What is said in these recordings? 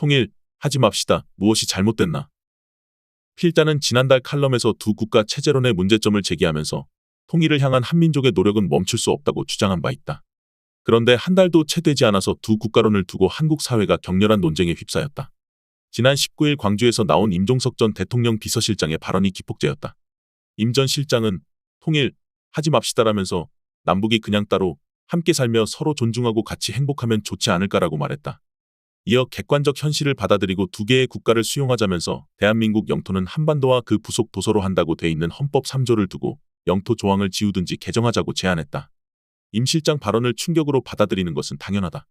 통일하지 맙시다. 무엇이 잘못됐나? 필자는 지난달 칼럼에서 두 국가 체제론의 문제점을 제기하면서 통일을 향한 한민족의 노력은 멈출 수 없다고 주장한 바 있다. 그런데 한 달도 채 되지 않아서 두 국가론을 두고 한국 사회가 격렬한 논쟁에 휩싸였다. 지난 19일 광주에서 나온 임종석 전 대통령 비서실장의 발언이 기폭제였다. 임 전 실장은 통일하지 맙시다라면서 남북이 그냥 따로 함께 살며 서로 존중하고 같이 행복하면 좋지 않을까라고 말했다. 이어 객관적 현실을 받아들이고 두 개의 국가를 수용하자면서 대한민국 영토는 한반도와 그 부속 도서로 한다고 돼 있는 헌법 3조를 두고 영토 조항을 지우든지 개정하자고 제안했다. 임 실장 발언을 충격으로 받아들이는 것은 당연하다.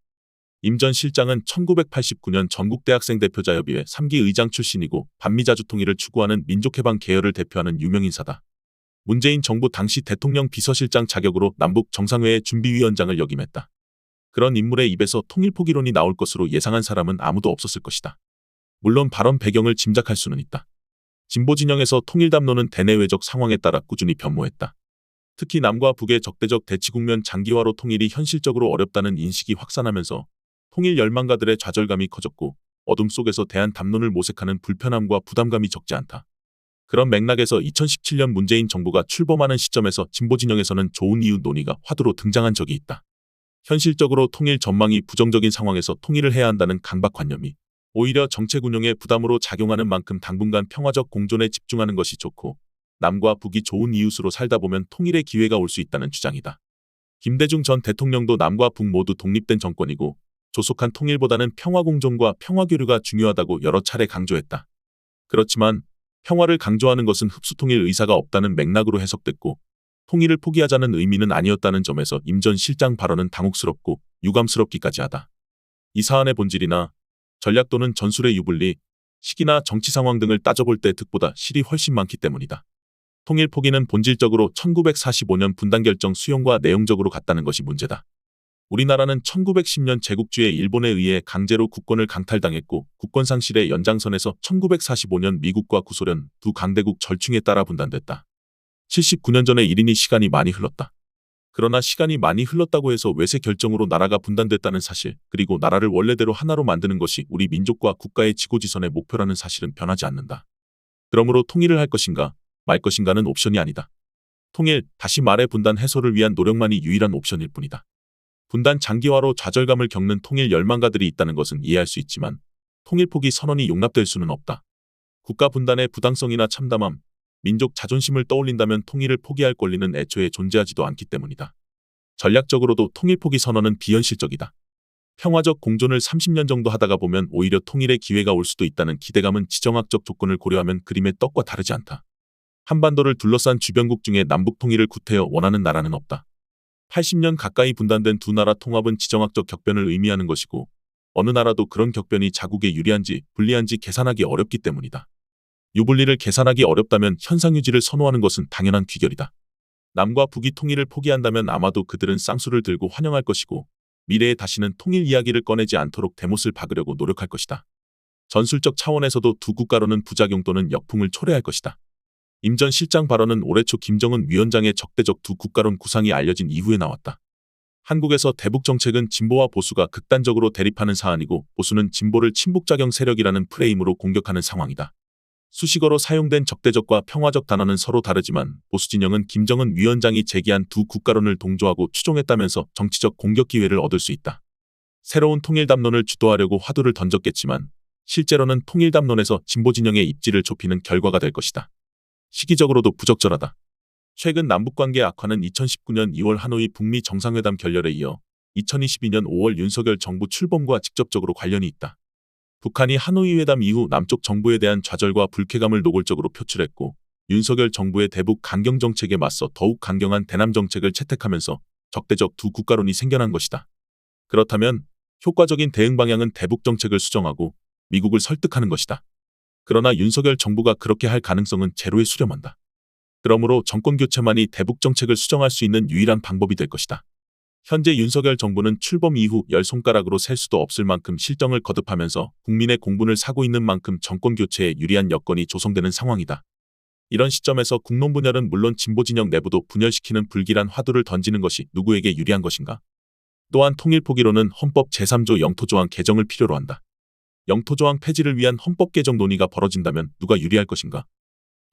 임 전 실장은 1989년 전국대학생대표자협의회 3기 의장 출신이고 반미자주 통일을 추구하는 민족해방 계열을 대표하는 유명인사다. 문재인 정부 당시 대통령 비서실장 자격으로 남북 정상회의 준비위원장을 역임했다. 그런 인물의 입에서 통일 포기론이 나올 것으로 예상한 사람은 아무도 없었을 것이다. 물론 발언 배경을 짐작할 수는 있다. 진보 진영에서 통일 담론은 대내외적 상황에 따라 꾸준히 변모했다. 특히 남과 북의 적대적 대치 국면 장기화로 통일이 현실적으로 어렵다는 인식이 확산하면서 통일 열망가들의 좌절감이 커졌고 어둠 속에서 대한 담론을 모색하는 불편함과 부담감이 적지 않다. 그런 맥락에서 2017년 문재인 정부가 출범하는 시점에서 진보 진영에서는 좋은 이유 논의가 화두로 등장한 적이 있다. 현실적으로 통일 전망이 부정적인 상황에서 통일을 해야 한다는 강박관념이 오히려 정책 운영에 부담으로 작용하는 만큼 당분간 평화적 공존에 집중하는 것이 좋고 남과 북이 좋은 이웃으로 살다 보면 통일의 기회가 올 수 있다는 주장이다. 김대중 전 대통령도 남과 북 모두 독립된 정권이고 조속한 통일보다는 평화공존과 평화교류가 중요하다고 여러 차례 강조했다. 그렇지만 평화를 강조하는 것은 흡수통일 의사가 없다는 맥락으로 해석됐고 통일을 포기하자는 의미는 아니었다는 점에서 임 전 실장 발언은 당혹스럽고 유감스럽기까지 하다. 이 사안의 본질이나 전략 또는 전술의 유불리, 시기나 정치 상황 등을 따져볼 때 득보다 실이 훨씬 많기 때문이다. 통일 포기는 본질적으로 1945년 분단결정 수용과 내용적으로 같다는 것이 문제다. 우리나라는 1910년 제국주의 일본에 의해 강제로 국권을 강탈당했고 국권 상실의 연장선에서 1945년 미국과 구소련 두 강대국 절충에 따라 분단됐다. 79년 전의 일이니 시간이 많이 흘렀다. 그러나 시간이 많이 흘렀다고 해서 외세 결정으로 나라가 분단됐다는 사실, 그리고 나라를 원래대로 하나로 만드는 것이 우리 민족과 국가의 지고지선의 목표라는 사실은 변하지 않는다. 그러므로 통일을 할 것인가 말 것인가는 옵션이 아니다. 통일, 다시 말해 분단 해소를 위한 노력만이 유일한 옵션일 뿐이다. 분단 장기화로 좌절감을 겪는 통일 열망가들이 있다는 것은 이해할 수 있지만 통일 포기 선언이 용납될 수는 없다. 국가 분단의 부당성이나 참담함, 민족 자존심을 떠올린다면 통일을 포기할 권리는 애초에 존재하지도 않기 때문이다. 전략적으로도 통일 포기 선언은 비현실적이다. 평화적 공존을 30년 정도 하다가 보면 오히려 통일의 기회가 올 수도 있다는 기대감은 지정학적 조건을 고려하면 그림의 떡과 다르지 않다. 한반도를 둘러싼 주변국 중에 남북 통일을 구태여 원하는 나라는 없다. 80년 가까이 분단된 두 나라 통합은 지정학적 격변을 의미하는 것이고 어느 나라도 그런 격변이 자국에 유리한지 불리한지 계산하기 어렵기 때문이다. 유불리를 계산하기 어렵다면 현상유지를 선호하는 것은 당연한 귀결이다. 남과 북이 통일을 포기한다면 아마도 그들은 쌍수를 들고 환영할 것이고 미래에 다시는 통일 이야기를 꺼내지 않도록 대못을 박으려고 노력할 것이다. 전술적 차원에서도 두 국가로는 부작용 또는 역풍을 초래할 것이다. 임 전 실장 발언은 올해 초 김정은 위원장의 적대적 두 국가론 구상이 알려진 이후에 나왔다. 한국에서 대북 정책은 진보와 보수가 극단적으로 대립하는 사안이고 보수는 진보를 친북작용 세력이라는 프레임으로 공격하는 상황이다. 수식어로 사용된 적대적과 평화적 단어는 서로 다르지만 보수 진영은 김정은 위원장이 제기한 두 국가론을 동조하고 추종했다면서 정치적 공격 기회를 얻을 수 있다. 새로운 통일 담론을 주도하려고 화두를 던졌겠지만 실제로는 통일 담론에서 진보 진영의 입지를 좁히는 결과가 될 것이다. 시기적으로도 부적절하다. 최근 남북관계 악화는 2019년 2월 하노이 북미 정상회담 결렬에 이어 2022년 5월 윤석열 정부 출범과 직접적으로 관련이 있다. 북한이 하노이 회담 이후 남쪽 정부에 대한 좌절과 불쾌감을 노골적으로 표출했고 윤석열 정부의 대북 강경 정책에 맞서 더욱 강경한 대남 정책을 채택하면서 적대적 두 국가론이 생겨난 것이다. 그렇다면 효과적인 대응 방향은 대북 정책을 수정하고 미국을 설득하는 것이다. 그러나 윤석열 정부가 그렇게 할 가능성은 제로에 수렴한다. 그러므로 정권 교체만이 대북 정책을 수정할 수 있는 유일한 방법이 될 것이다. 현재 윤석열 정부는 출범 이후 열 손가락으로 셀 수도 없을 만큼 실정을 거듭하면서 국민의 공분을 사고 있는 만큼 정권 교체에 유리한 여건이 조성되는 상황이다. 이런 시점에서 국론 분열은 물론 진보 진영 내부도 분열시키는 불길한 화두를 던지는 것이 누구에게 유리한 것인가? 또한 통일 포기로는 헌법 제3조 영토조항 개정을 필요로 한다. 영토조항 폐지를 위한 헌법 개정 논의가 벌어진다면 누가 유리할 것인가?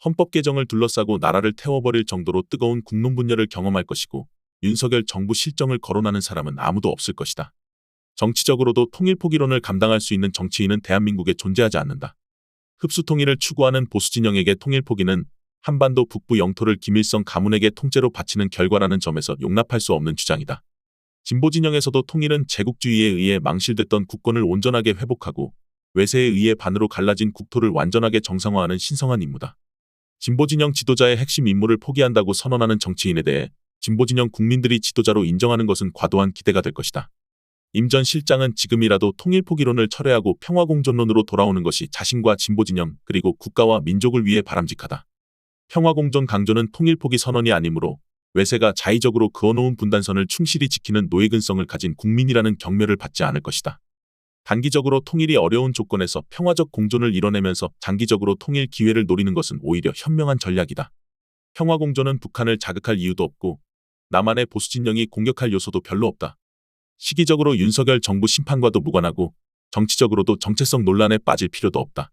헌법 개정을 둘러싸고 나라를 태워버릴 정도로 뜨거운 국론 분열을 경험할 것이고 윤석열 정부 실정을 거론하는 사람은 아무도 없을 것이다. 정치적으로도 통일 포기론을 감당할 수 있는 정치인은 대한민국에 존재하지 않는다. 흡수 통일을 추구하는 보수 진영에게 통일 포기는 한반도 북부 영토를 김일성 가문에게 통째로 바치는 결과라는 점에서 용납할 수 없는 주장이다. 진보 진영에서도 통일은 제국주의에 의해 망실됐던 국권을 온전하게 회복하고 외세에 의해 반으로 갈라진 국토를 완전하게 정상화하는 신성한 임무다. 진보 진영 지도자의 핵심 임무를 포기한다고 선언하는 정치인에 대해 진보 진영 국민들이 지도자로 인정하는 것은 과도한 기대가 될 것이다. 임 전 실장은 지금이라도 통일 포기론을 철회하고 평화공존론으로 돌아오는 것이 자신과 진보 진영 그리고 국가와 민족을 위해 바람직하다. 평화공존 강조는 통일 포기 선언이 아니므로 외세가 자의적으로 그어놓은 분단선을 충실히 지키는 노예근성을 가진 국민이라는 경멸을 받지 않을 것이다. 단기적으로 통일이 어려운 조건에서 평화적 공존을 이뤄내면서 장기적으로 통일 기회를 노리는 것은 오히려 현명한 전략이다. 평화공존은 북한을 자극할 이유도 없고 남한의 보수 진영이 공격할 요소도 별로 없다. 시기적으로 윤석열 정부 심판과도 무관하고 정치적으로도 정체성 논란에 빠질 필요도 없다.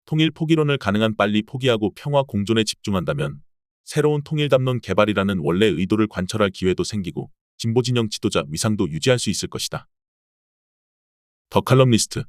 통일 포기론을 가능한 빨리 포기하고 평화 공존에 집중한다면 새로운 통일 담론 개발이라는 원래 의도를 관철할 기회도 생기고 진보 진영 지도자 위상도 유지할 수 있을 것이다. 더 칼럼니스트